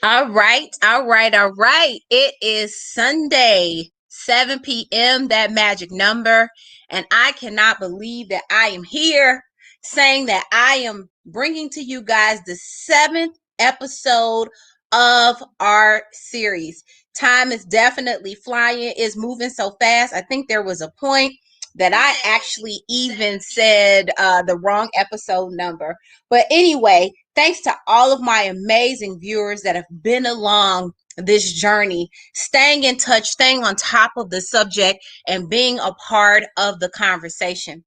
All right, all right, all right. It is Sunday, 7 p.m., that magic number. And I cannot believe that I am here saying that I am bringing to you guys the seventh episode of our series. Time is definitely flying, it's moving so fast. I think there was a point that I actually even said the wrong episode number. But anyway, thanks to all of my amazing viewers that have been along this journey, staying in touch, staying on top of the subject, and being a part of the conversation.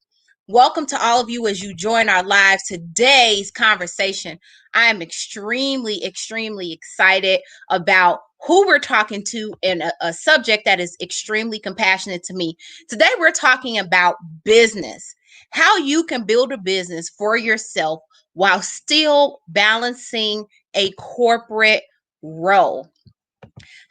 Welcome to all of you as you join our live today's conversation. I am extremely, extremely excited about who we're talking to and a subject that is extremely compassionate to me. Today, we're talking about business, how you can build a business for yourself while still balancing a corporate role.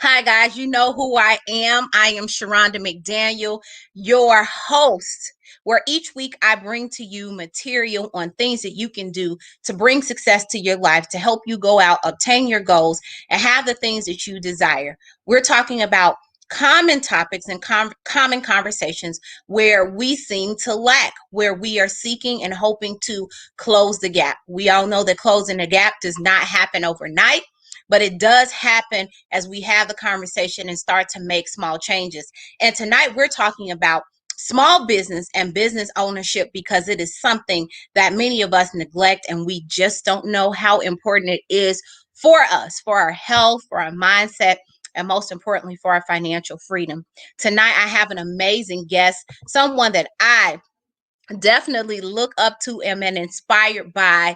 Hi, guys. You know who I am. I am Sharonda McDaniel, your host, where each week I bring to you material on things that you can do to bring success to your life, to help you go out, obtain your goals, and have the things that you desire. We're talking about common topics and common conversations where we seem to lack, where we are seeking and hoping to close the gap. We all know that closing the gap does not happen overnight, but it does happen as we have the conversation and start to make small changes. And tonight we're talking about small business and business ownership because it is something that many of us neglect and we just don't know how important it is for us, for our health, for our mindset, and most importantly, for our financial freedom. Tonight, I have an amazing guest, someone that I definitely look up to and am inspired by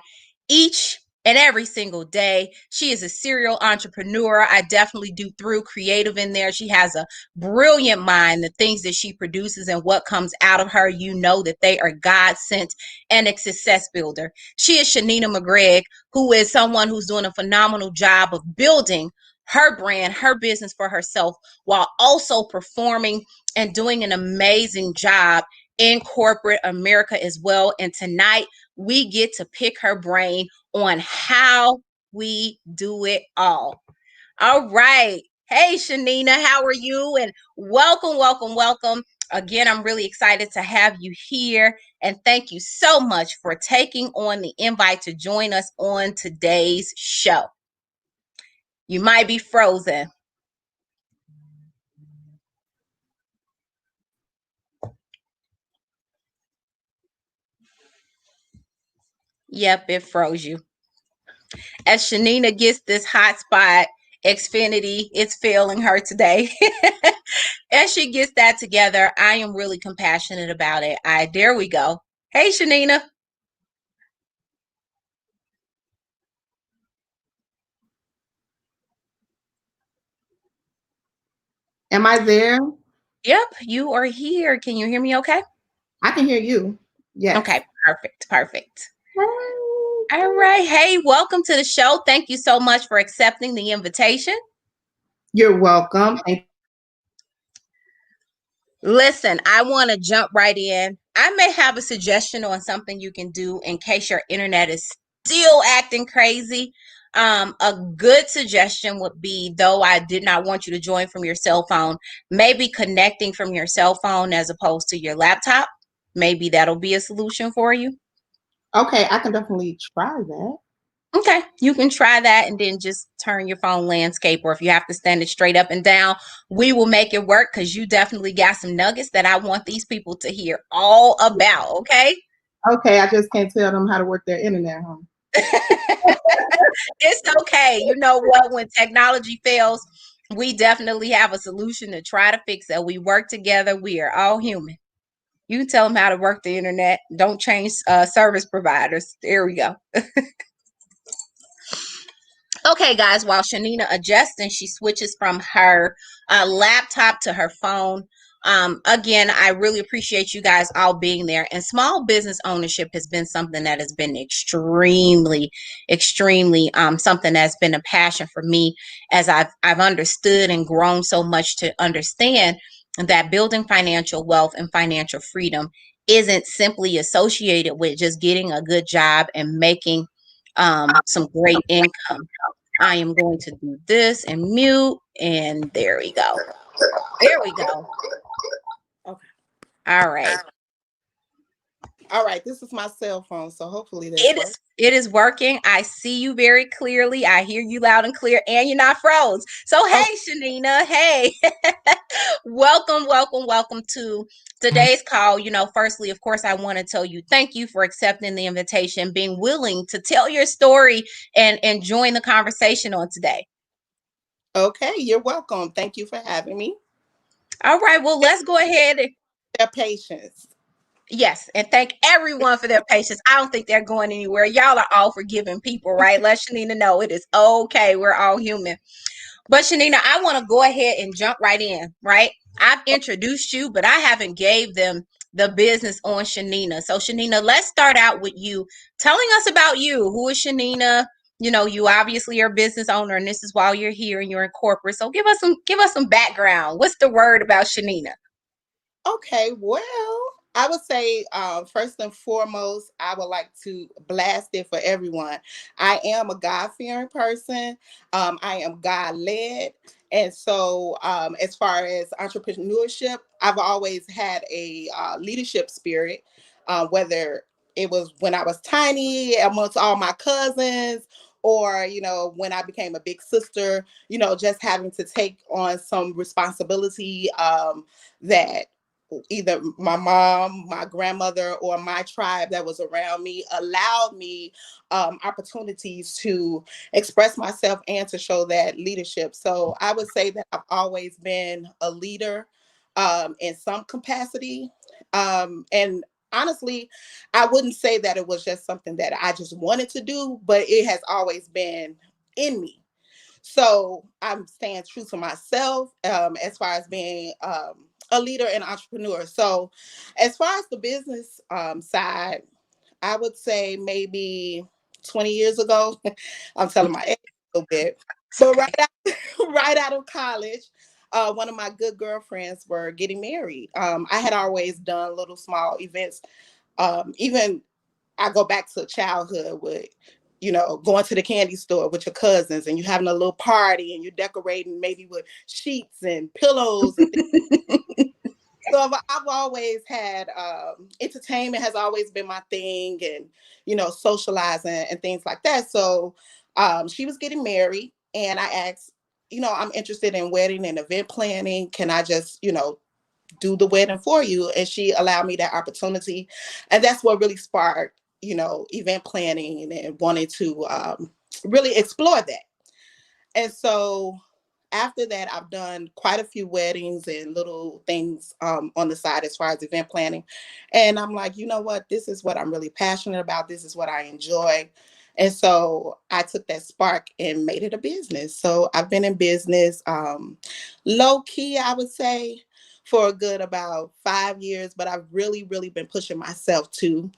each and every single day. She is a serial entrepreneur. I definitely do through creative in there. She has a brilliant mind. The things that she produces and what comes out of her, you know that they are God sent and a success builder. She is Shanina McGregor, who is someone who's doing a phenomenal job of building her brand, her business for herself, while also performing and doing an amazing job in corporate America as well. And tonight we get to pick her brain on how we do it all. All right. Hey, Shanina, how are you? And welcome, welcome, welcome. Again, I'm really excited to have you here. And thank you so much for taking on the invite to join us on today's show. You might be frozen. Yep, it froze you. As Shanina gets this hotspot, Xfinity, it's failing her today. As she gets that together, I am really compassionate about it. There we go. Hey, Shanina. Am I there? Yep, you are here. Can you hear me okay? I can hear you. Yes. Okay, perfect, perfect. All right. Hey, welcome to the show. Thank you so much for accepting the invitation. You're welcome. Listen, I want to jump right in. I may have a suggestion on something you can do in case your internet is still acting crazy. A good suggestion would be, though I did not want you to join from your cell phone, maybe connecting from your cell phone as opposed to your laptop. Maybe that'll be a solution for you. Okay, I can definitely try that. Okay, you can try that and then just turn your phone landscape, or if you have to stand it straight up and down, we will make it work because you definitely got some nuggets that I want these people to hear all about, okay? Okay, I just can't tell them how to work their internet, huh? It's okay. You know what? When technology fails, we definitely have a solution to try to fix it. We work together. We are all human. You tell them how to work the internet. Don't change service providers. There we go. Okay, guys, while Shanina adjusts and she switches from her laptop to her phone, again, I really appreciate you guys all being there. And small business ownership has been something that has been extremely, extremely something that's been a passion for me as I've understood and grown so much to understand that building financial wealth and financial freedom isn't simply associated with just getting a good job and making some great income. I am going to do this and mute, and there we go. There we go. Okay. All right. All right. This is my cell phone, so hopefully this It works. is it is working. I see you very clearly. I hear you loud and clear, and you're not froze. So hey, Oh, Shanina, hey. Welcome to today's call. Firstly, of course, I want to tell you thank you for accepting the invitation, being willing to tell your story and join the conversation on today. okay. You're welcome. Thank you for having me. All right, well, let's go ahead. Their patience. Yes, and thank everyone for their patience. I don't think they're going anywhere. Y'all are all forgiving people, right? Let Shanina know it is okay. We're all human. But Shanina, I want to go ahead and jump right in, right? I've introduced you, but I haven't gave them the business on Shanina. So Shanina, let's start out with you telling us about you. Who is Shanina? You obviously are a business owner, and this is why you're here and you're in corporate. So give us some background. What's the word about Shanina? Okay, well, I would say first and foremost, I would like to blast it for everyone. I am a God fearing person. I am God led. And so, as far as entrepreneurship, I've always had a leadership spirit, whether it was when I was tiny amongst all my cousins, or, when I became a big sister, just having to take on some responsibility that either my mom, my grandmother, or my tribe that was around me allowed me opportunities to express myself and to show that leadership. So I would say that I've always been a leader in some capacity. And honestly, I wouldn't say that it was just something that I just wanted to do, but it has always been in me. So I'm staying true to myself as far as being a leader and entrepreneur. So as far as the business side, I would say maybe 20 years ago. I'm telling my age a little bit, but right out of college. One of my good girlfriends were getting married. I had always done little small events. Even I go back to childhood with, going to the candy store with your cousins and you having a little party and you're decorating maybe with sheets and pillows and things. So I've always had entertainment has always been my thing, and socializing and things like that. So she was getting married, and I asked, I'm interested in wedding and event planning. Can I just do the wedding for you? And she allowed me that opportunity, and that's what really sparked event planning and wanting to really explore that. And so after that, I've done quite a few weddings and little things on the side as far as event planning. And I'm like, you know what? This is what I'm really passionate about. This is what I enjoy. And so I took that spark and made it a business. So I've been in business low key, I would say, for a good about 5 years, but I've really, really been pushing myself to,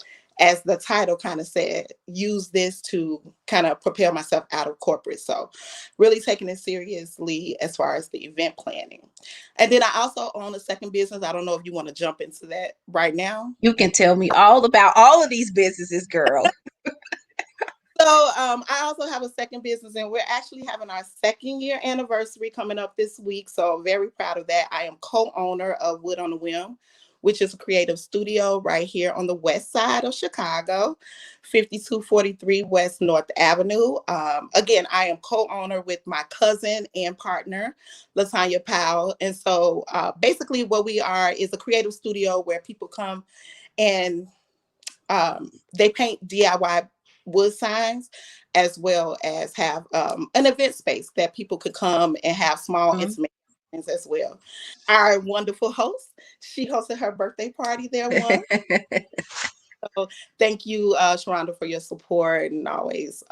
as the title kind of said, use this to kind of prepare myself out of corporate. So really taking it seriously as far as the event planning. And then I also own a second business. I don't know if you want to jump into that right now. You can tell me all about all of these businesses, girl. So I also have a second business, and we're actually having our 2nd-year anniversary coming up this week. So very proud of that. I am co-owner of Wood on a Whim, which is a creative studio right here on the west side of Chicago, 5243 West North Avenue. Again, I am co-owner with my cousin and partner, Latanya Powell. And so basically what we are is a creative studio where people come and they paint DIY wood signs, as well as have an event space that people could come and have small intimate events as well. Our wonderful host, she hosted her birthday party there once. So thank you, Sharonda, for your support and always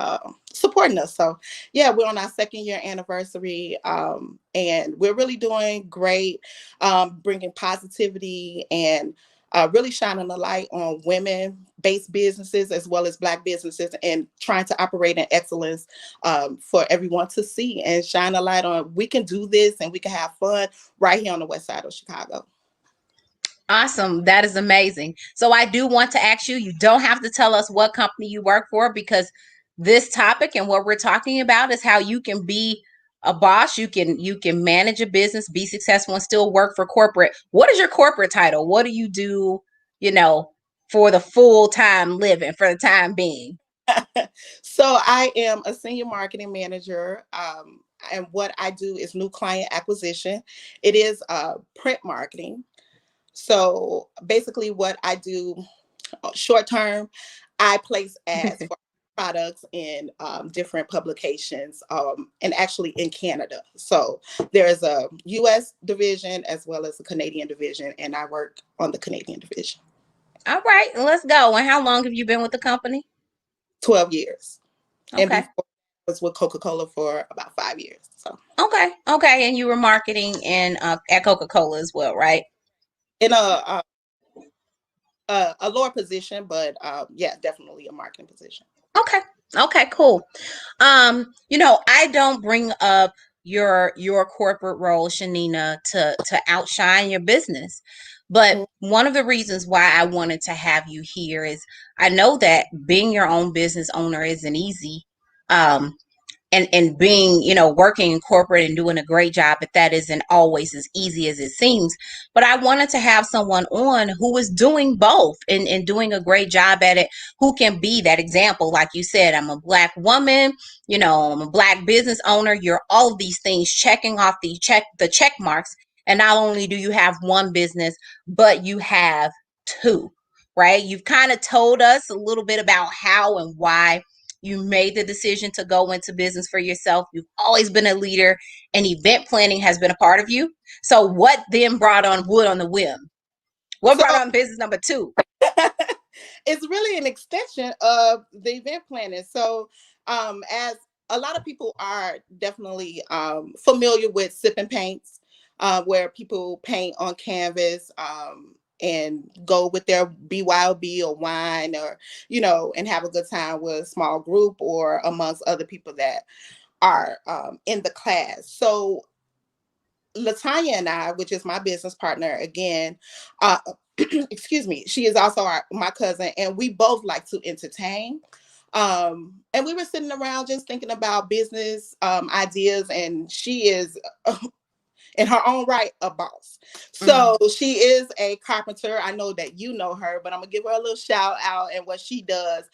supporting us. So yeah, we're on our 2nd-year anniversary, and we're really doing great, bringing positivity and really shining a light on women-based businesses as well as Black businesses, and trying to operate in excellence for everyone to see and shine a light on. We can do this and we can have fun right here on the west side of Chicago. Awesome. That is amazing. So I do want to ask you, you don't have to tell us what company you work for, because this topic and what we're talking about is how you can be a boss, you can manage a business, be successful, and still work for corporate. What is your corporate title? What do you do, you know, for the full time living, for the time being? So I am a senior marketing manager. And what I do is new client acquisition. It is print marketing. So basically, what I do short term, I place ads for products in different publications and actually in Canada. So there's a US division as well as a Canadian division, and I work on the Canadian division. All right, let's go. And how long have you been with the company? 12 years. And Okay. before I was with Coca-Cola for about 5 years. So Okay. And you were marketing in at Coca-Cola as well, right? in a lower position, but yeah, definitely a marketing position. Okay, cool. I don't bring up your corporate role, Shanina, to outshine your business. But Mm. one of the reasons why I wanted to have you here is I know that being your own business owner isn't easy. Um, and being, working in corporate and doing a great job, but that isn't always as easy as it seems. But I wanted to have someone on who is doing both and doing a great job at it, who can be that example. Like you said, I'm a Black woman, I'm a Black business owner. You're all of these things, checking off the check marks. And not only do you have one business, but you have two, right? You've kind of told us a little bit about how and why you made the decision to go into business for yourself. You've always been a leader, and event planning has been a part of you. So what then brought on wood on the whim? What So brought on business number two? it's really an extension of the event planning. So as a lot of people are definitely familiar with sip and paints, where people paint on canvas and go with their BYOB or wine, or and have a good time with a small group or amongst other people that are in the class. So Latanya and I, which is my business partner again, uh, excuse me, she is also my cousin, and we both like to entertain. And we were sitting around just thinking about business ideas, and she is in her own right a boss. So she is a carpenter. I know that you know her, but I'm gonna give her a little shout out and what she does.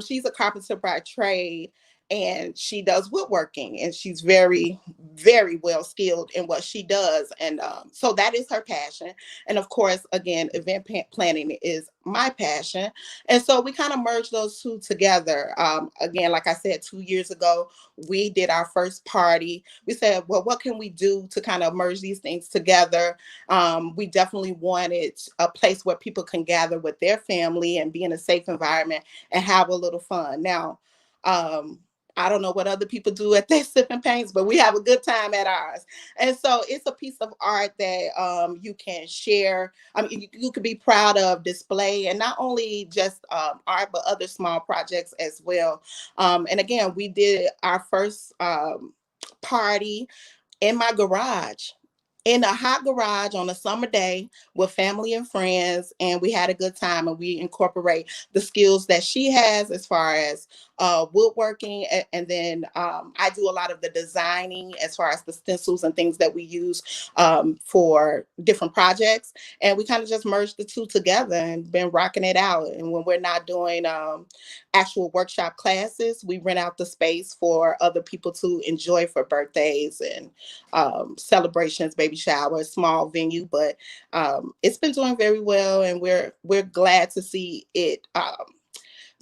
She's a carpenter by trade, and she does woodworking, and she's very, very well skilled in what she does. And so that is her passion. And of course, again, event planning is my passion. And so we kind of merged those two together. Again, like I said, 2 years ago, we did our first party. We said, well, what can we do to kind of merge these things together? We definitely wanted a place where people can gather with their family and be in a safe environment and have a little fun. Now, I don't know what other people do at their sipping paints, but we have a good time at ours. And so it's a piece of art that you can share. I mean, you could be proud of, display, and not only just art, but other small projects as well. And again, we did our first party in my garage, in a hot garage on a summer day with family and friends, and we had a good time. And we incorporate the skills that she has as far as woodworking, and then I do a lot of the designing as far as the stencils and things that we use for different projects. And we kind of just merged the two together and been rocking it out. And when we're not doing actual workshop classes, we rent out the space for other people to enjoy for birthdays and celebrations, baby showers, small venue. But it's been doing very well, and we're glad to see it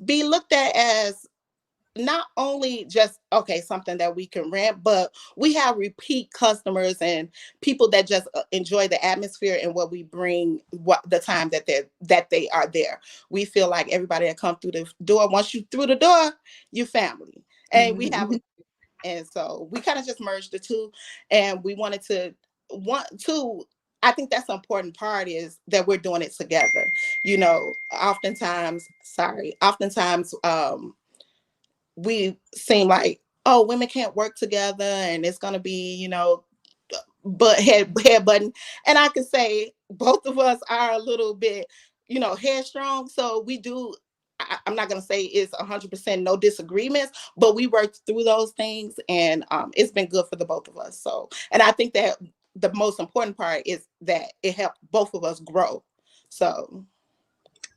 be looked at as not only just okay something that we can rent, but we have repeat customers and people that just enjoy the atmosphere and what we bring, what the time that they are there. We feel like everybody that come through the door, once you through the door, you family. And we have and so we kind of just merged the two, and we wanted to want to, I think that's an important part, is that we're doing it together. Oftentimes we seem like, oh, women can't work together and it's going to be, but head button. And I can say both of us are a little bit, headstrong. So we do, I'm not going to say it's 100% no disagreements, but we worked through those things, and it's been good for the both of us. So, and I think that the most important part is that it helped both of us grow. So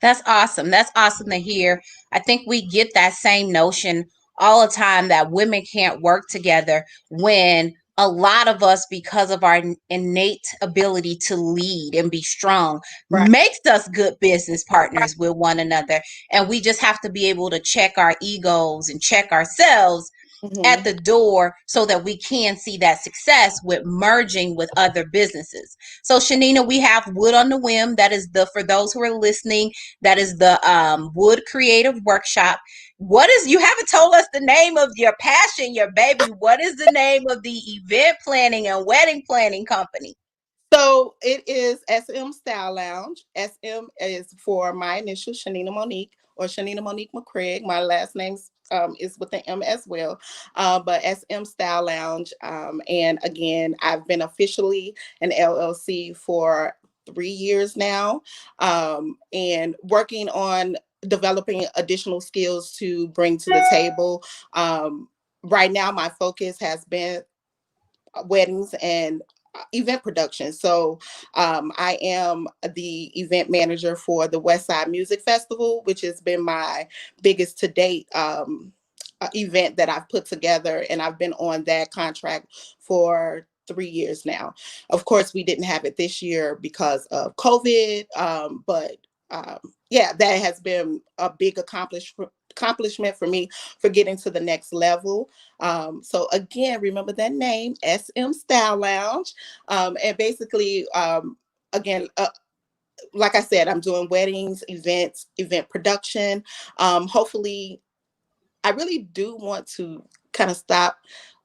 That's awesome. That's awesome to hear. I think we get that same notion all the time that women can't work together when a lot of us, because of our innate ability to lead and be strong, right, makes us good business partners with one another. And we just have to be able to check our egos and check ourselves at mm-hmm. the door so that we can see that success with merging with other businesses. So Shanina, we have Wood on the Whim. That is the, for those who are listening, that is the Wood Creative Workshop. What is, you haven't told us the name of your passion, your baby. What is the name of the event planning and wedding planning company? So it is SM Style Lounge. SM is for my initial, Shanina Monique, or Shanina Monique McCraig. My last name is with the M as well. But SM Style Lounge. And again, I've been officially an LLC for 3 years now, and working on developing additional skills to bring to the table. Right now, my focus has been weddings and event production. So I am the event manager for the West Side Music Festival, which has been my biggest to date event that I've put together. And I've been on that contract for 3 years now. Of course, we didn't have it this year because of COVID, but um, yeah, that has been a big accomplishment for me for getting to the next level. So again, remember that name, SM Style Lounge. And basically, again, like I said, I'm doing weddings, events, event production. Hopefully, I really do want to kind of stop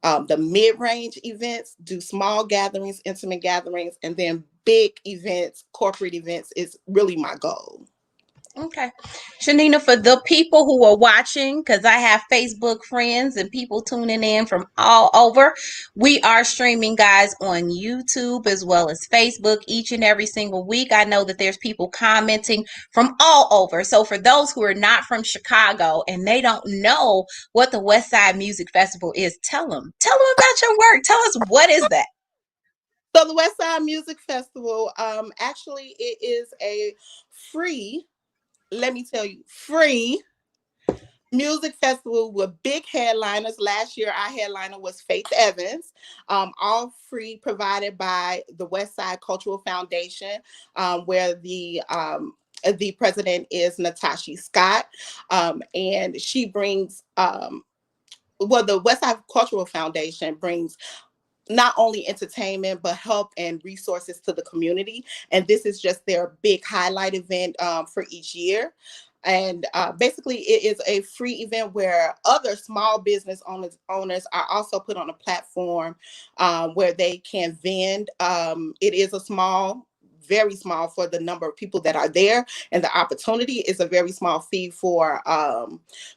the mid-range events, do small gatherings, intimate gatherings, and then big events, corporate events is really my goal. Okay. Shanina, for the people who are watching, because I have Facebook friends and people tuning in from all over, we are streaming, guys, on YouTube as well as Facebook each and every single week. I know that there's people commenting from all over. So for those who are not from Chicago and they don't know what the West Side Music Festival is, tell them. Tell them about your work. Tell us, what is that? So the West Side Music Festival, actually, it is a free, let me tell you, free music festival with big headliners. Last year, our headliner was Faith Evans, all free, provided by the West Side Cultural Foundation, where the president is Natasha Scott, and she brings. Well, the West Side Cultural Foundation brings not only entertainment but help and resources to the community, and this is just their big highlight event for each year. And basically it is a free event where other small business owners are also put on a platform where they can vend. It is a small, very small for the number of people that are there, and the opportunity is a very small fee for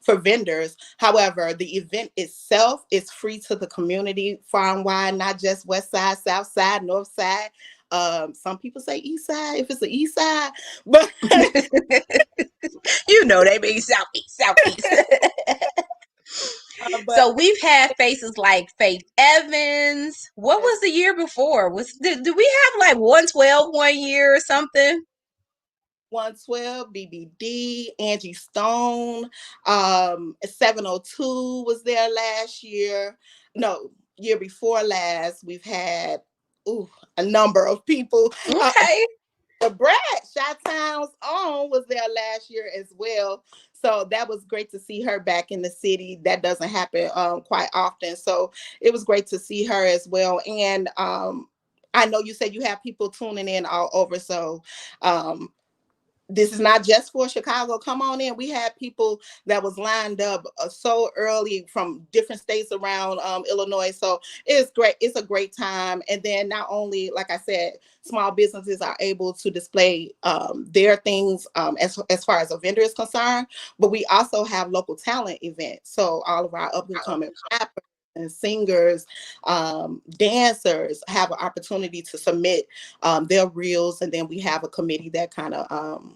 vendors. However, the event itself is free to the community far and wide, not just West Side, South Side, North Side. Some people say East Side if it's the East Side, but You know they mean Southeast, Southeast. but So we've had faces like Faith Evans. What was the year before? Did we have like 112 one year or something? 112, BBD, Angie Stone, 702 was there last year. No, year before last, we've had a number of people. Okay. The Brad Chi-Town's own was there last year as well. So that was great to see her back in the city. That doesn't happen quite often. So it was great to see her as well. And I know you said you have people tuning in all over. So this is not just for Chicago. Come on in. We had people that was lined up so early from different states around Illinois. So it's great. It's a great time. And then not only, like I said, small businesses are able to display their things as far as a vendor is concerned, but we also have local talent events. So all of our up and coming rappers and singers, dancers have an opportunity to submit their reels, and then we have a committee that kind of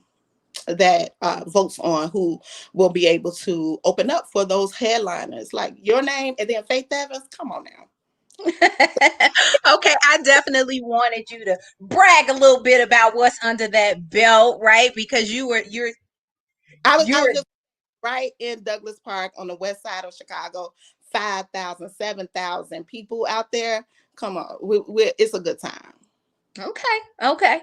that votes on who will be able to open up for those headliners, like your name and then Faith Evans. Come on now. Okay, I definitely wanted you to brag a little bit about what's under that belt, right? Because I was you're just right in Douglas Park on the west side of Chicago. 5,000, 7,000 people out there. Come on, it's a good time. okay.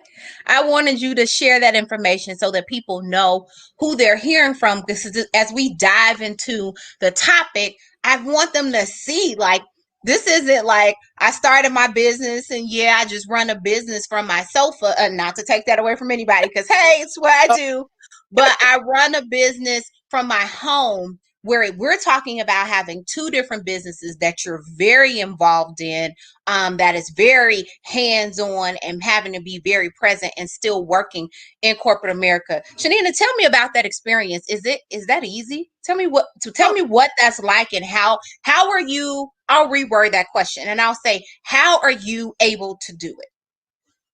I wanted you to share that information so that people know who they're hearing from. This is as we dive into the topic, I want them to see like this isn't like I started my business and yeah, I just run a business from my sofa. Not to take that away from anybody, because hey, it's what I do. But I run a business from my home where we're talking about having two different businesses that you're very involved in, that is very hands-on and having to be very present and still working in corporate America. Shanina, tell me about that experience. Is that easy? Tell me what that's like, and how are you, I'll reword that question and I'll say, how are you able to do it?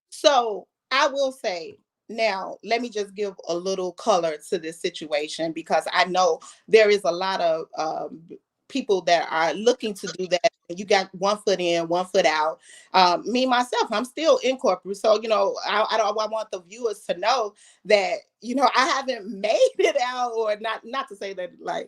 So I will say, now let me just give a little color to this situation, because I know there is a lot of people that are looking to do that. You got one foot in, one foot out. Me myself, I'm still in corporate, so I want the viewers to know that I haven't made it out, or not to say that like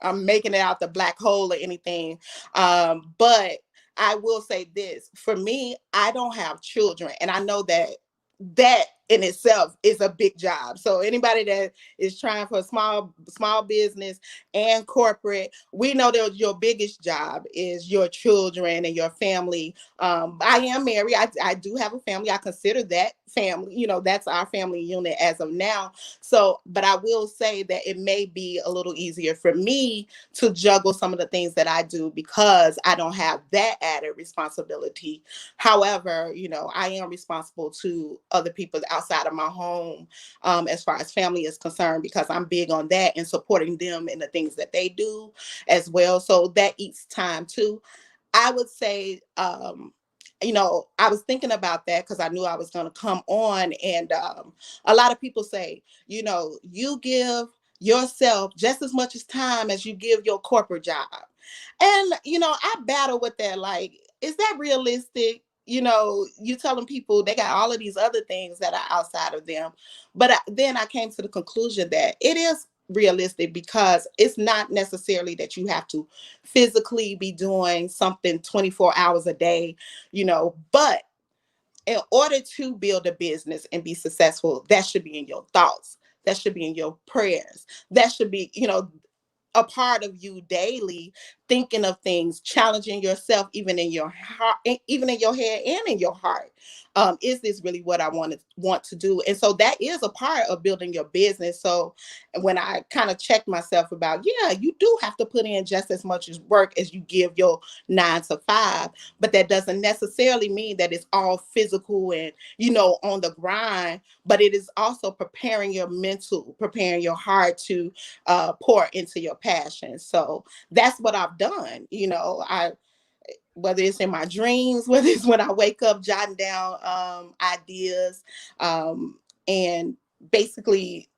I'm making it out the black hole or anything. But I will say this, for me, I don't have children, and I know that in itself is a big job. So anybody that is trying for a small business and corporate, we know that your biggest job is your children and your family. I am married. I do have a family. I consider that family. That's our family unit as of now. So, but I will say that it may be a little easier for me to juggle some of the things that I do because I don't have that added responsibility. However, I am responsible to other people outside of my home, as far as family is concerned, because I'm big on that and supporting them in the things that they do as well. So that eats time too. I would say, I was thinking about that because I knew I was going to come on. And a lot of people say, you give yourself just as much as time as you give your corporate job. And, I battle with that. Like, is that realistic? You telling people they got all of these other things that are outside of them. But then I came to the conclusion that it is realistic, because it's not necessarily that you have to physically be doing something 24 hours a day, but in order to build a business and be successful, that should be in your thoughts. That should be in your prayers. That should be, a part of you daily, thinking of things, challenging yourself, even in your heart, even in your head and in your heart. Is this really what I want to do? And so that is a part of building your business. So when I kind of checked myself about, yeah, you do have to put in just as much as work as you give your 9 to 5, but that doesn't necessarily mean that it's all physical and, on the grind, but it is also preparing your mental, preparing your heart to pour into your passion. So that's what I've done. Whether it's in my dreams, whether it's when I wake up jotting down ideas, and basically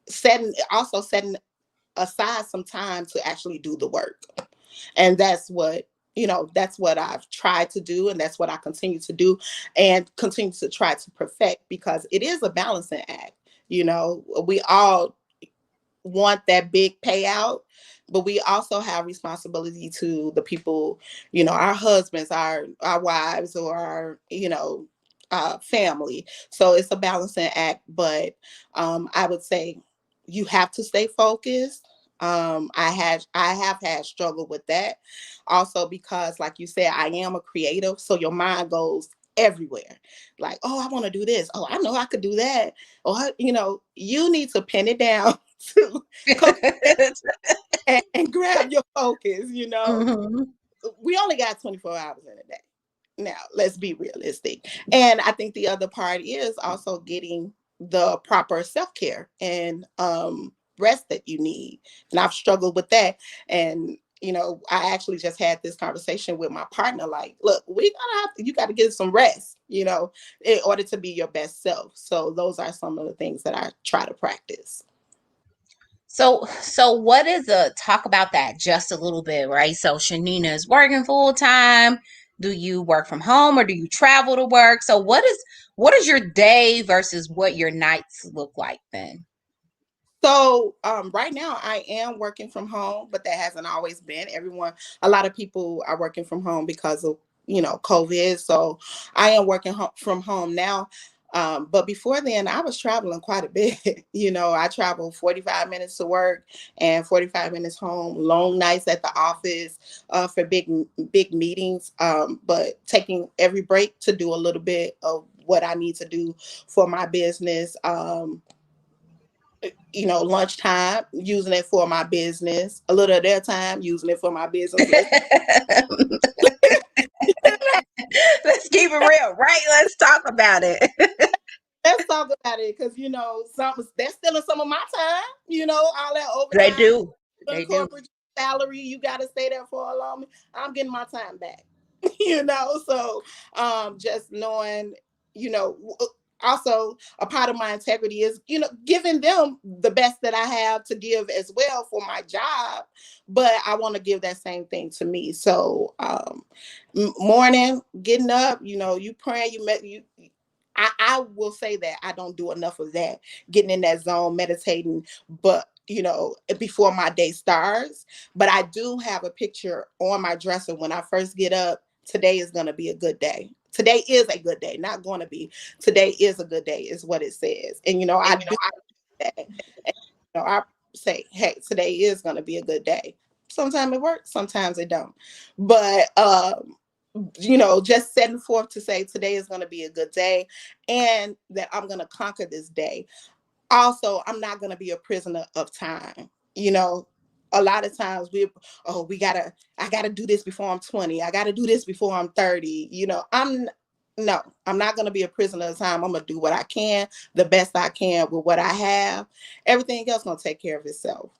setting aside some time to actually do the work. And that's what I've tried to do, and that's what I continue to do and continue to try to perfect, because it is a balancing act. We all want that big payout, but we also have responsibility to the people, our husbands, our wives, or our family. So it's a balancing act, but I would say you have to stay focused. I have had struggle with that also, because like you said, I am a creative, so your mind goes everywhere. Like, oh, I want to do this, oh, I know I could do that, or you need to pin it down to and grab your focus. Mm-hmm. We only got 24 hours in a day. Now, let's be realistic. And I think the other part is also getting the proper self-care and rest that you need. And I've struggled with that. And I actually just had this conversation with my partner. Like, look, you got to get some rest, in order to be your best self. So those are some of the things that I try to practice. So what is talk about that just a little bit, right? So Shanina is working full time. Do you work from home or do you travel to work? So what is your day versus what your nights look like then? So right now I am working from home, but that hasn't always been. A lot of people are working from home because of COVID. So I am working from home now. But before then, I was traveling quite a bit. I traveled 45 minutes to work and 45 minutes home. Long nights at the office for big meetings. But taking every break to do a little bit of what I need to do for my business. Lunchtime, using it for my business, a little of their time, using it for my business. Let's keep it real, right? Let's talk about it. Let's talk about it because, they're stealing some of my time, all that overtime. They do. They do. Corporate salary, you got to stay there for a long. I'm getting my time back, so just knowing, also a part of my integrity is giving them the best that I have to give as well for my job, but I want to give that same thing to me. So morning, getting up, you praying, I will say that I don't do enough of that, getting in that zone, meditating, but before my day starts. But I do have a picture on my dresser when I first get up. Today is going to be a good day. Today is a good day, not going to be. Today is a good day is what it says. And, I do that. And, I say, hey, today is going to be a good day. Sometimes it works, sometimes it don't. But, just setting forth to say today is going to be a good day and that I'm going to conquer this day. Also, I'm not going to be a prisoner of time. A lot of times I gotta do this before I'm 20. I gotta do this before I'm 30. I'm not going to be a prisoner of time. I'm going to do what I can, the best I can with what I have. Everything else going to take care of itself.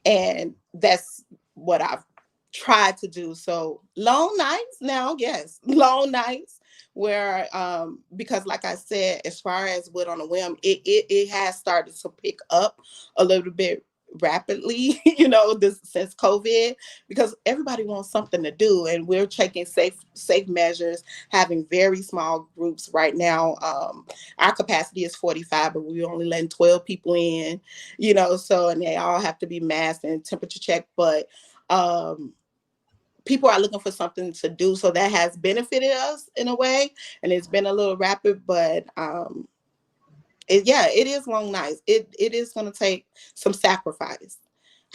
And that's what I've tried to do. So long nights now, yes, long nights where because like I said, as far as Wit on a Whim, it has started to pick up a little bit rapidly, this since COVID, because everybody wants something to do, and we're taking safe measures, having very small groups right now. Our capacity is 45, but we're only letting 12 people in, so, and they all have to be masked and temperature checked, but people are looking for something to do, so that has benefited us in a way, and it's been a little rapid, but it is long nights. It is going to take some sacrifice.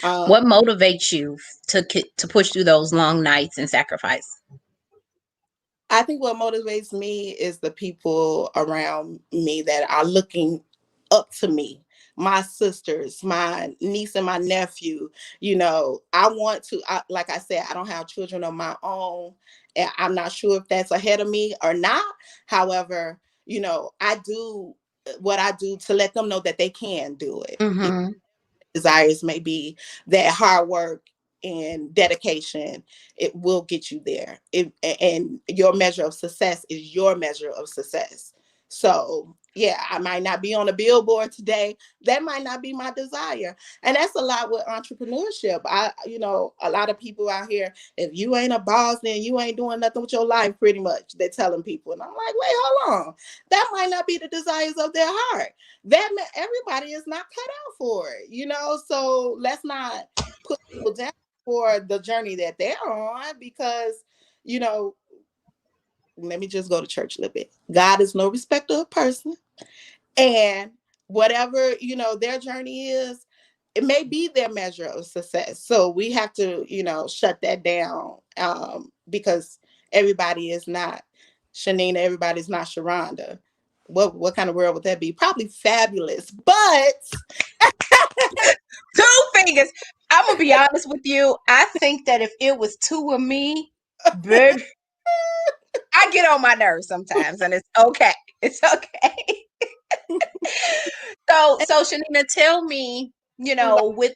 What motivates you to push through those long nights and sacrifice? I think what motivates me is the people around me that are looking up to me. My sisters, my niece and my nephew, I want to, like I said, I don't have children of my own. And I'm not sure if that's ahead of me or not. However, I do what I do to let them know that they can do it. Mm-hmm. Desires may be that hard work and dedication, it will get you there. And your measure of success is your measure of success. So yeah, I might not be on a billboard today. That might not be my desire. And that's a lot with entrepreneurship. A lot of people out here, if you ain't a boss, then you ain't doing nothing with your life, pretty much. They're telling people. And I'm like, wait, hold on. That might not be the desires of their heart. Everybody is not cut out for it, so let's not put people down for the journey that they're on, because, let me just go to church a little bit. God is no respecter of person. And whatever, their journey is, it may be their measure of success. So we have to, shut that down, because everybody is not Shanina, everybody's not Sharonda. What kind of world would that be? Probably fabulous, but two fingers. I'm gonna be honest with you. I think that if it was two of me, babe, I get on my nerves sometimes, and it's okay. It's okay. So Shanina, tell me, with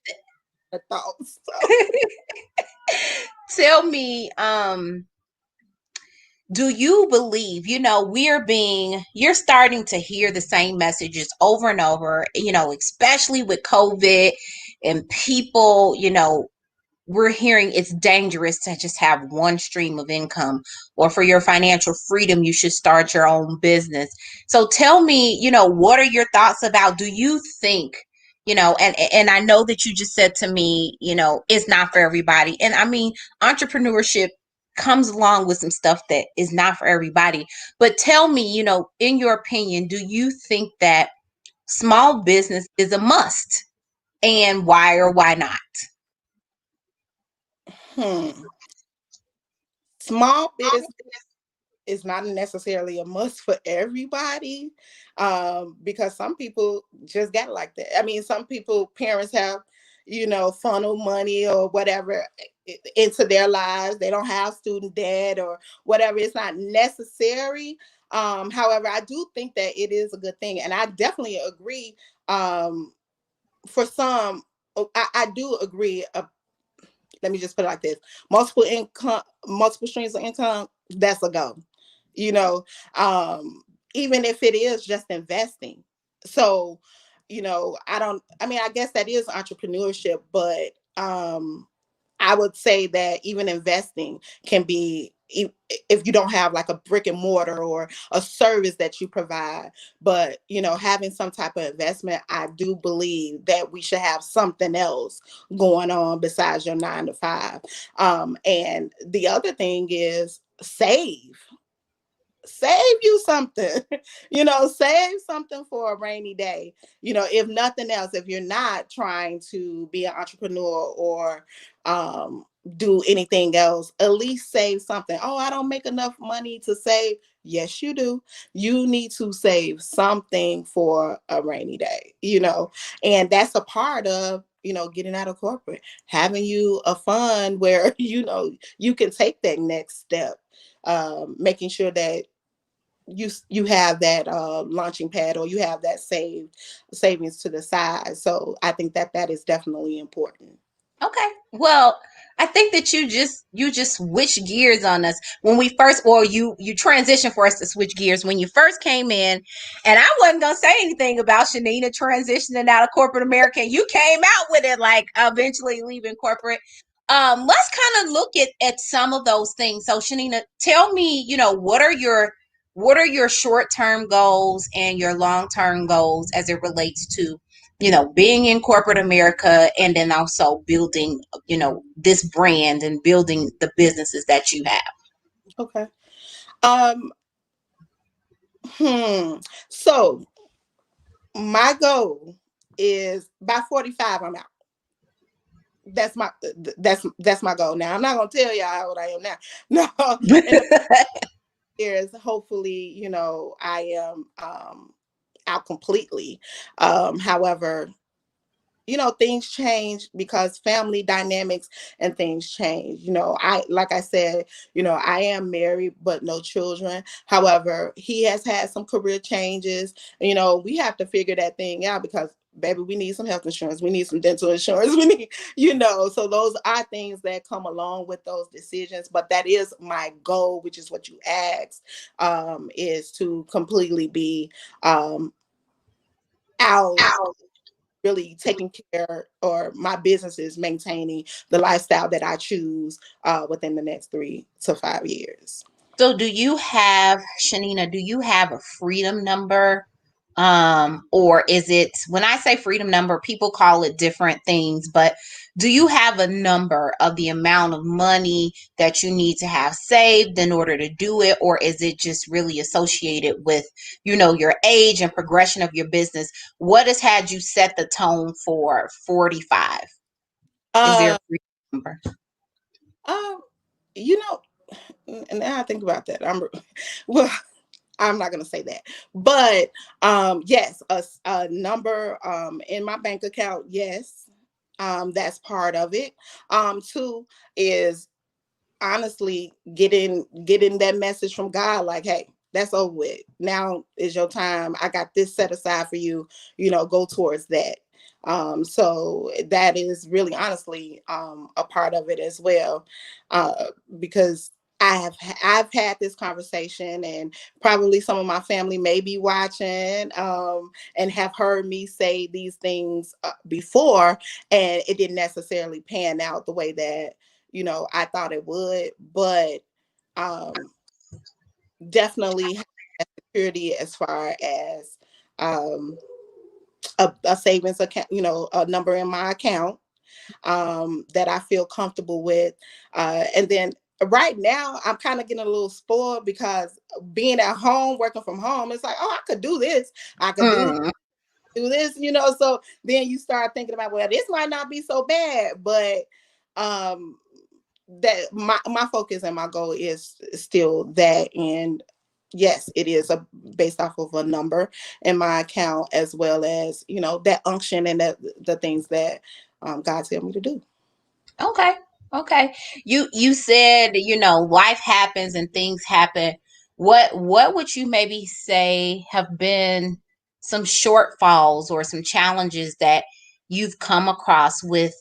the thoughts. Tell me, do you believe, you're starting to hear the same messages over and over, especially with COVID and people, we're hearing it's dangerous to just have one stream of income, or for your financial freedom, you should start your own business. So tell me, what are your thoughts about, do you think, and I know that you just said to me, it's not for everybody. And I mean, entrepreneurship comes along with some stuff that is not for everybody. But tell me, in your opinion, do you think that small business is a must, and why or why not? Small business is not necessarily a must for everybody, because some people just got like that. I mean, some people, parents have, funnel money or whatever into their lives. They don't have student debt or whatever. It's not necessary. However, I do think that it is a good thing. And I definitely agree. For some, I do agree. Let me just put it like this: multiple streams of income, that's a go. You know, even if it is just investing. So, I guess that is entrepreneurship, but I would say that even investing can be, if you don't have like a brick and mortar or a service that you provide, but having some type of investment, I do believe that we should have something else going on besides your 9 to 5. And the other thing is save you something. Save something for a rainy day. If nothing else, if you're not trying to be an entrepreneur or do anything else, at least save something. Oh, I don't make enough money to save. Yes, you do. You need to save something for a rainy day, and that's a part of getting out of corporate, having you a fund where you can take that next step, making sure that you have that launching pad, or you have that savings to the side. So I think that is definitely important. Okay. Well, I think that you just switched gears on us when we first, or you transitioned for us to switch gears when you first came in, and I wasn't gonna say anything about Shanina transitioning out of corporate America. And you came out with it, like eventually leaving corporate. Let's kind of look at some of those things. So Shanina, tell me, what are your short-term goals and your long-term goals as it relates to being in corporate America, and then also building, this brand and building the businesses that you have. Okay. Um. So my goal is by 45, I'm out. That's my goal. Now I'm not gonna tell y'all how old I am now. No, in the years, hopefully, I am out completely. However, things change because family dynamics and things change. Like I said, I am married but no children. However, he has had some career changes. We have to figure that thing out because, baby, we need some health insurance, we need some dental insurance, we need, so those are things that come along with those decisions. But that is my goal, which is what you asked, is to completely be out, really taking care, or my business is maintaining the lifestyle that I choose within the next 3 to 5 years. So Shanina, do you have a freedom number? Or is it, when I say freedom number, people call it different things, but do you have a number of the amount of money that you need to have saved in order to do it? Or is it just really associated with, your age and progression of your business? What has had you set the tone for 45? Is there Uh, a freedom number? um, you know, and now I think about that, well, I'm not going to say that, but yes, a number in my bank account, yes, that's part of it. Two is honestly getting that message from God, like, hey, that's over with. Now is your time. I got this set aside for you. Go towards that. So that is really honestly a part of it as well, uh, because I've had this conversation, and probably some of my family may be watching, and have heard me say these things before, and it didn't necessarily pan out the way that I thought it would, but um, definitely have security as far as um, a savings account, a number in my account that I feel comfortable with. And then right now, I'm kind of getting a little spoiled because being at home, working from home, it's like, oh, I could do this. I could Mm. do this, So then you start thinking about, well, this might not be so bad, but um, that my focus and my goal is still that. And yes, it is based off of a number in my account, as well as that unction and the things that God tell me to do. Okay. Okay. You said, life happens and things happen. What would you maybe say have been some shortfalls or some challenges that you've come across with,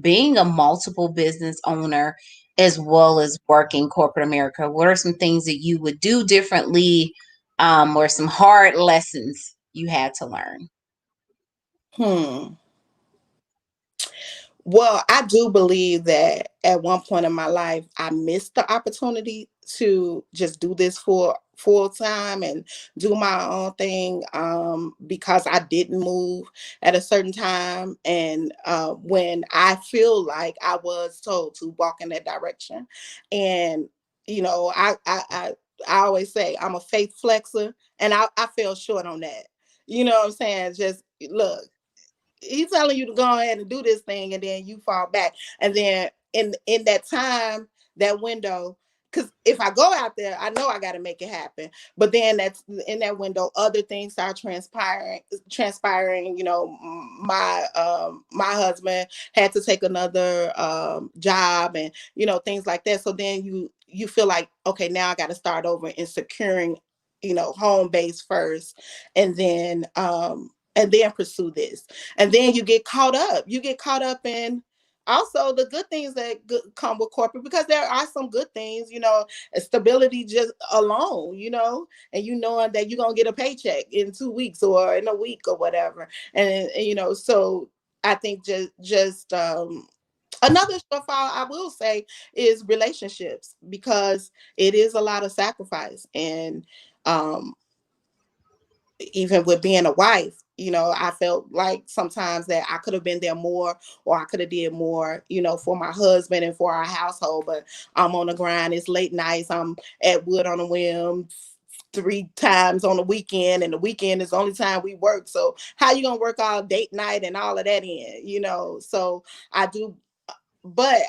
being a multiple business owner as well as working corporate America? What are some things that you would do differently, or some hard lessons you had to learn? Hmm. Well, I do believe that at one point in my life, I missed the opportunity to just do this for full time and do my own thing, because I didn't move at a certain time. And when I feel like I was told to walk in that direction. And, I always say I'm a faith flexor, and I fell short on that. You know what I'm saying? Just look, he's telling you to go ahead and do this thing, and then you fall back. And then in that time, that window, because if I go out there, I know I got to make it happen. But then that's in that window, other things start transpiring. My husband had to take another job, and things like that. So then you feel like, okay, now I got to start over in securing home base first, and then pursue this. And then you get caught up in also the good things that come with corporate, because there are some good things, stability just alone, and knowing that you're going to get a paycheck in 2 weeks or in a week or whatever. And so I think just another shortfall I will say is relationships, because it is a lot of sacrifice. And um even with being a wife, I felt like sometimes that I could have been there more, or I could have did more, for my husband and for our household. But I'm on the grind. It's late nights. I'm at Wood on a Whim 3 times on the weekend, and the weekend is the only time we work. So how you gonna work all date night and all of that in? So I do, but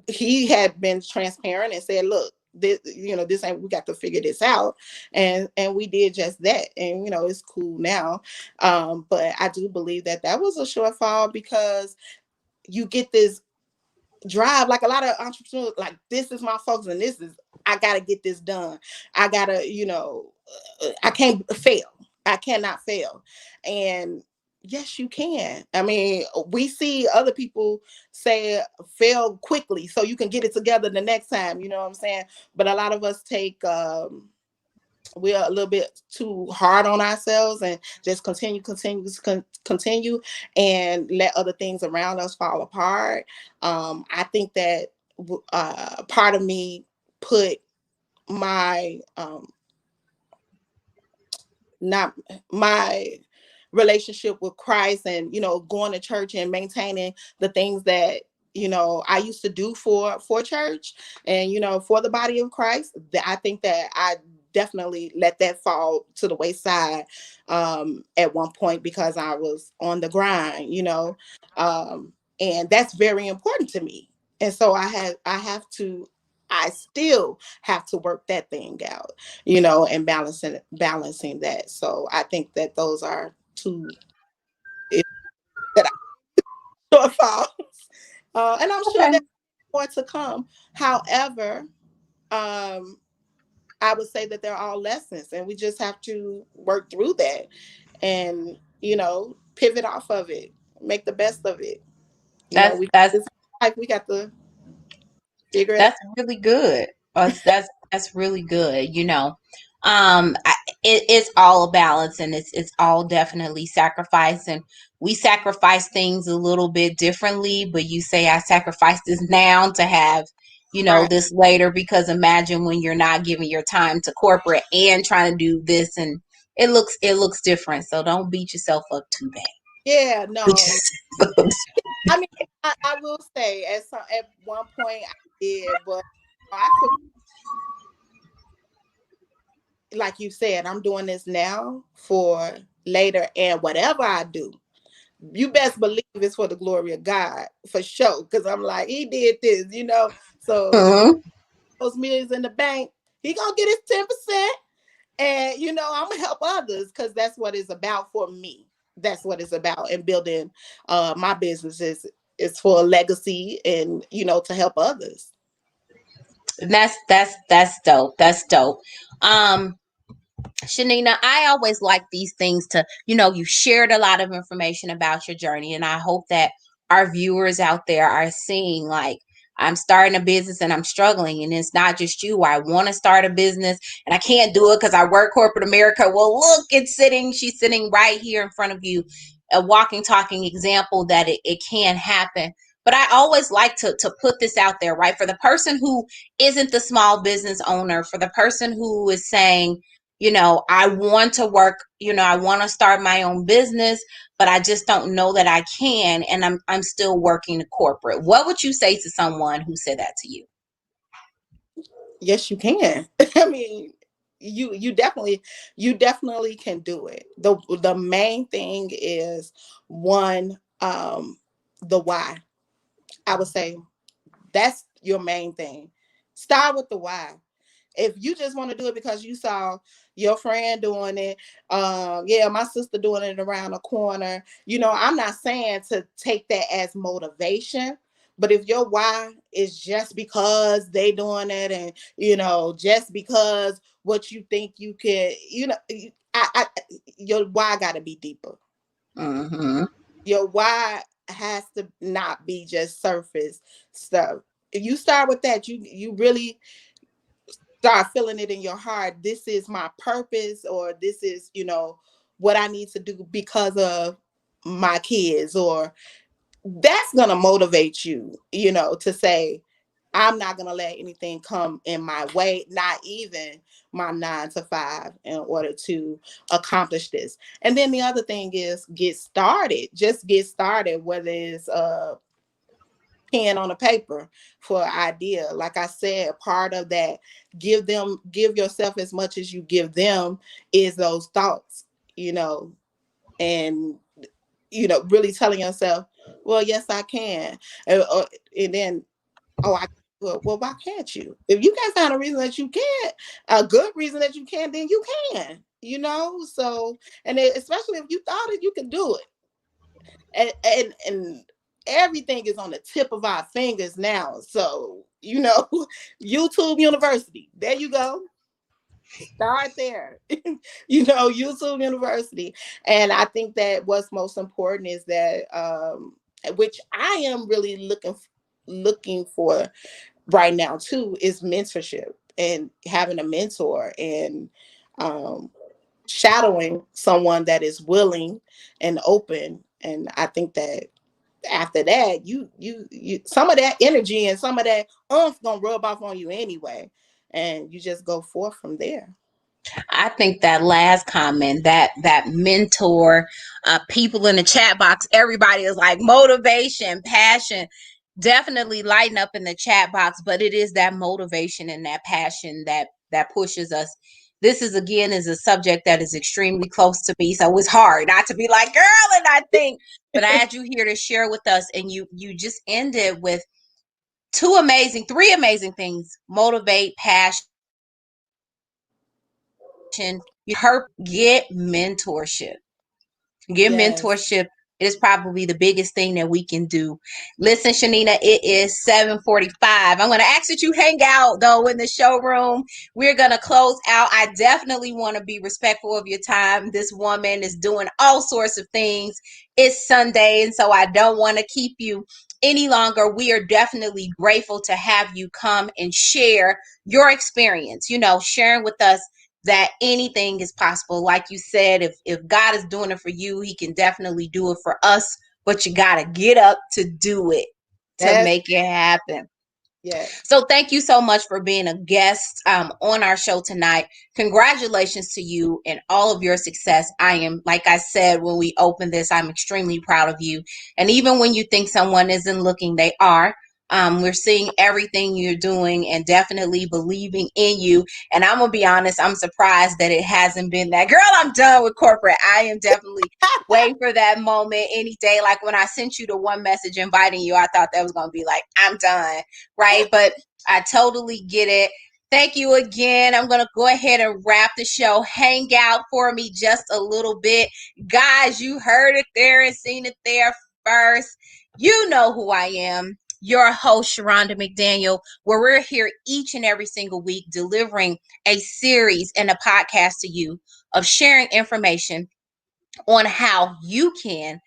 he had been transparent and said, look, this ain't, we got to figure this out. And we did just that. And it's cool now. But I do believe that that was a shortfall, because you get this drive, like a lot of entrepreneurs, like, this is my focus, and this is, I gotta get this done. I gotta, I can't fail. I cannot fail. And yes, you can. I mean, we see other people say fail quickly so you can get it together the next time, you know what I'm saying? But a lot of us take we're a little bit too hard on ourselves, and just continue, and let other things around us fall apart. I think that part of me put my not my relationship with Christ, and going to church and maintaining the things that I used to do for church, and for the body of Christ. That I think that I definitely let that fall to the wayside at one point, because I was on the grind, um, and that's very important to me. And so I still have to work that thing out, and balancing that. So I think that those are two that I shortfalls. And I'm sure Okay. there's more to come. However, um, I would say that they're all lessons, and we just have to work through that. And pivot off of it, make the best of it. That's We that's this life, we got to figure it out. that's really good. That's really good. It's all a balance, and it's all definitely sacrifice, and we sacrifice things a little bit differently. But you say I sacrifice this now to have, Right. this later, because imagine when you're not giving your time to corporate and trying to do this, and it looks different. So don't beat yourself up too bad. Yeah, Beat no. yourself up. I mean, I will say at one point I did, but I quit. Like you said, I'm doing this now for later, and whatever I do, you best believe it's for the glory of God for sure. Because I'm like, he did this. So Mhm. those millions in the bank, he gonna get his 10%, and I'm gonna help others because that's what it's about for me. That's what it's about, and building my business is for a legacy, and to help others. That's dope. That's dope. Um, Shanina, I always like these things to, you shared a lot of information about your journey, and I hope that our viewers out there are seeing, like, I'm starting a business and I'm struggling, and it's not just you. I want to start a business and I can't do it because I work corporate America. Well, look, she's sitting right here in front of you, a walking, talking example that it can happen. But I always like to put this out there, right? For the person who isn't the small business owner, for the person who is saying, I want to work, I want to start my own business, but I just don't know that I can, and I'm still working corporate. What would you say to someone who said that to you? Yes, you can. I mean, you definitely can do it. The main thing is one, the why. I would say that's your main thing. Start with the why. If you just want to do it because you saw your friend doing it, yeah, my sister doing it around the corner, I'm not saying to take that as motivation. But if your why is just because they doing it, and just because what you think you could, your why got to be deeper. Mm-hmm. Your why has to not be just surface stuff. If you start with that, you really start feeling it in your heart. This is my purpose, or this is, what I need to do because of my kids, or that's going to motivate you, to say, I'm not going to let anything come in my way, not even my 9 to 5, in order to accomplish this. And then the other thing is get started. Just get started, whether it's pen on a paper for an idea. Like I said, part of that, give yourself as much as you give them, is those thoughts, and really telling yourself, well, yes, I can. And then, oh, well, why can't you? If you can't find a reason that you can't, a good reason that you can, then you can, so, and especially if you thought it, you can do it. And everything is on the tip of our fingers now. So, YouTube University. There you go. Start there. YouTube University. And I think that what's most important is that, which I am really looking for right now too, is mentorship, and having a mentor, and um, shadowing someone that is willing and open. And I think that after that, you some of that energy and some of that gonna rub off on you anyway, and you just go forth from there. I think that last comment, that mentor, people in the chat box, everybody is like motivation, passion. Definitely lighten up in the chat box, but it is that motivation and that passion that pushes us. This is a subject that is extremely close to me, so it's hard not to be like, girl, and I think. But I had you here to share with us, and you just ended with three amazing things: motivate, passion, get mentorship. Get Yes. mentorship It is probably the biggest thing that we can do. Listen, Shanina, it is 7:45. I'm going to ask that you hang out, though, in the showroom. We're going to close out. I definitely want to be respectful of your time. This woman is doing all sorts of things. It's Sunday, and so I don't want to keep you any longer. We are definitely grateful to have you come and share your experience, sharing with us that anything is possible. Like you said, if God is doing it for you, he can definitely do it for us, but you got to get up to do it, to make it happen. Yes. So thank you so much for being a guest on our show tonight. Congratulations to you and all of your success. I am, like I said, when we opened this, I'm extremely proud of you. And even when you think someone isn't looking, they are. We're seeing everything you're doing and definitely believing in you. And I'm going to be honest, I'm surprised that it hasn't been that. Girl, I'm done with corporate. I am definitely waiting for that moment any day. Like when I sent you the one message inviting you, I thought that was going to be like, I'm done. Right. But I totally get it. Thank you again. I'm going to go ahead and wrap the show. Hang out for me just a little bit. Guys, you heard it there and seen it there first. You know who I am. Your host, Sharonda McDaniel, where we're here each and every single week delivering a series and a podcast to you of sharing information on how you can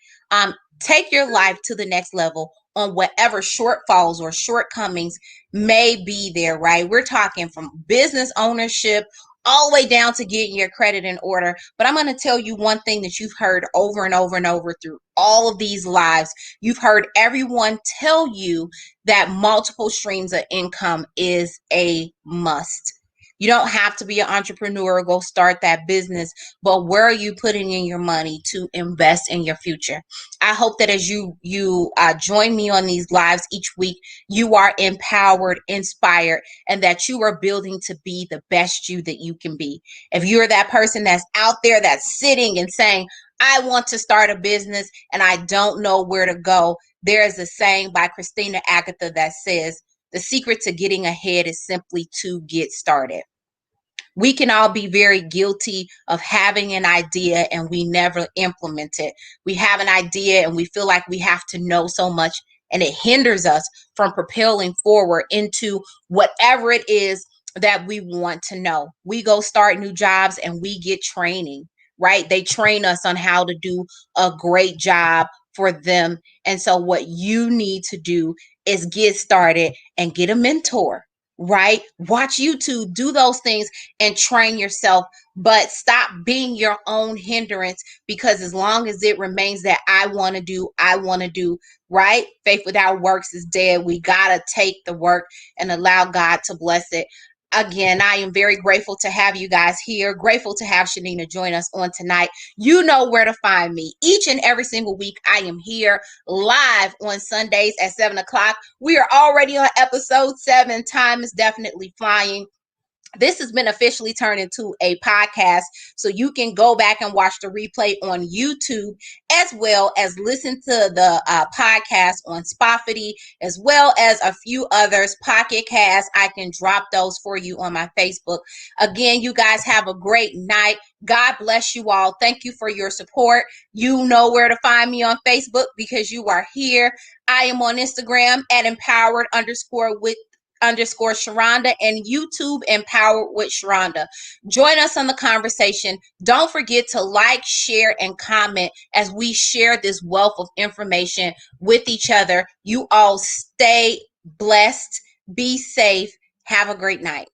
take your life to the next level on whatever shortfalls or shortcomings may be there, right? We're talking from business ownership all the way down to getting your credit in order. But I'm going to tell you one thing that you've heard over and over and over through all of these lives. You've heard everyone tell you that multiple streams of income is a must. You don't have to be an entrepreneur or go start that business, but where are you putting in your money to invest in your future? I hope that as you join me on these lives each week, you are empowered, inspired, and that you are building to be the best you that you can be. If you're that person that's out there that's sitting and saying, I want to start a business and I don't know where to go, there is a saying by Christina Agatha that says, the secret to getting ahead is simply to get started. We can all be very guilty of having an idea and we never implement it. We have an idea and we feel like we have to know so much, and it hinders us from propelling forward into whatever it is that we want to know. We go start new jobs and we get training, right? They train us on how to do a great job for them. And so what you need to do is get started and get a mentor, right? Watch YouTube, do those things and train yourself, but stop being your own hindrance, because as long as it remains that I want to do, right? Faith without works is dead. We got to take the work and allow God to bless it. Again, I am very grateful to have you guys here. Grateful to have Shanina join us on tonight. You know where to find me. Each and every single week, I am here live on Sundays at 7 o'clock. We are already on episode 7. Time is definitely flying. This has been officially turned into a podcast, so you can go back and watch the replay on YouTube, as well as listen to the podcast on Spotify, as well as a few others, Pocket Cast. I can drop those for you on my Facebook. Again, you guys have a great night. God bless you all. Thank you for your support. You know where to find me on Facebook because you are here. I am on Instagram at empowered_with_Sharonda and YouTube Empowered with Sharonda. Join us on the conversation. Don't forget to like, share, and comment as we share this wealth of information with each other. You all stay blessed, be safe, have a great night.